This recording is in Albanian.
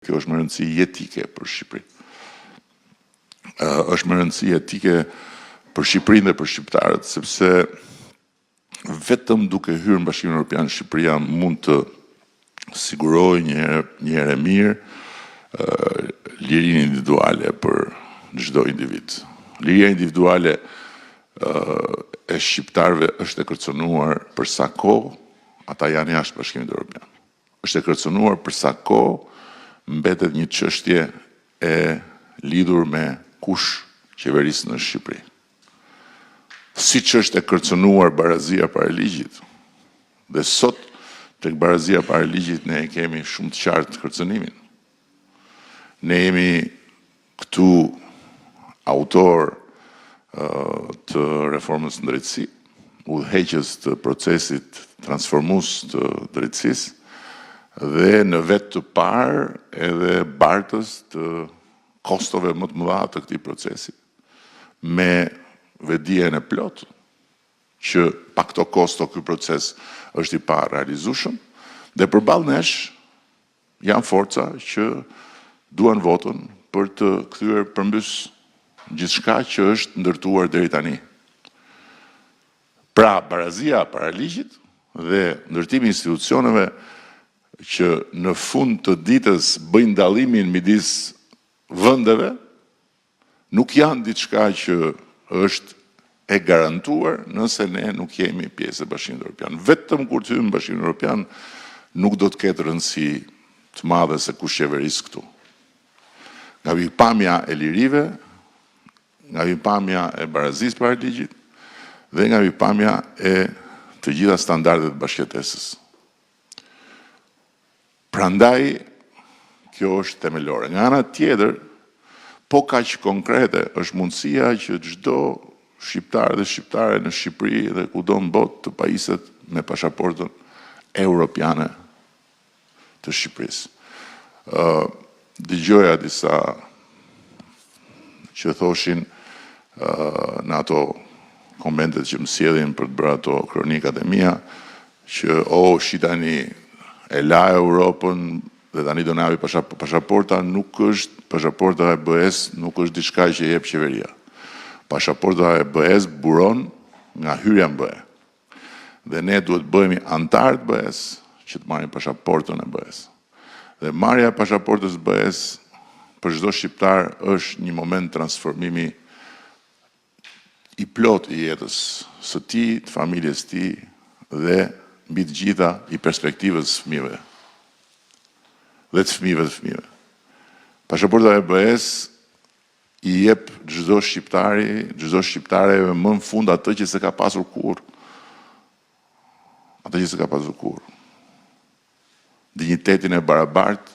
Kjo është me rëndësi jetike për Shqipërinë. Është me rëndësi etike për Shqipërinë dhe për shqiptarët, sepse vetëm duke hyrë në Bashkimin Evropian, Shqipëria mund të sigurojë një herë mirë lirinë individuale për çdo individ. Liria individuale e shqiptarëve është e kërcënuar për sa kohë ata janë jashtë Bashkimit Evropian. Është e kërcënuar për sa kohë mbetet një çështje e lidhur me kush qeveris në Shqipëri. Siç është e kërcënuar barazia para ligjit. Dhe sot tek barazia para ligjit ne kemi shumë të qartë kërcënimin. Ne jemi këtu autor të reformës në drejtësi, udhëheqës të procesit transformues të drejtësisë, dhe në vetë të parë edhe bartës të kostove më të mëdha të këtij procesi, me vetdijen e plotë që pa këto kosto ky proces është i pa realizueshëm, dhe përballë nesh janë forca që duan votën për të kthyer përmbys gjithçka që është ndërtuar deri tani. Pra, barazia para ligjit dhe ndërtimi i institucioneve që në fund të ditës bëjnë dallimin midis vendeve, nuk janë diçka që është e garantuar nëse ne nuk jemi pjesë e Bashkimit Evropian. Vetëm kur të hyjmë në Bashkimin Evropian nuk do të ketë rëndësi të madhe se kush qeveris këtu. Nga pikpamja e lirive, nga pikpamja e barazisë para ligjit dhe nga pikpamja e të gjitha standardet bashkëtesës. Prandaj, kjo është themelore. Nga ana tjetër, po kaq konkrete është mundësia që çdo shqiptar dhe shqiptare në Shqipëri dhe kudo në botë të pajiset me pasaportën europiane të Shqipërisë. Dëgjoja disa që thoshin në ato komentet që më sjellin për të bërë ato kronikat e mia, që shitani e la Europën dhe tani do na japi pasaporta, nuk është pasaporta e BE-s, nuk është diçka që jep qeveria. Pasaporta e BE-s buron nga hyrja në BE. Dhe ne duhet bëhemi antar të BE-s që të marrim pasaportën e BE-s. Dhe marrja e pasaportës BE-s për çdo shqiptar është një moment transformimi i plot i jetës së tij, të familjes së tij dhe mbi të gjitha i perspektivës së fëmijëve. Dhe të fëmijëve. Pasaporta e BE-s i jep çdo shqiptare më në fund atë që s'e ka pasur kurrë. Atë që s'e ka pasur kurrë. Dinjitetin e barabartë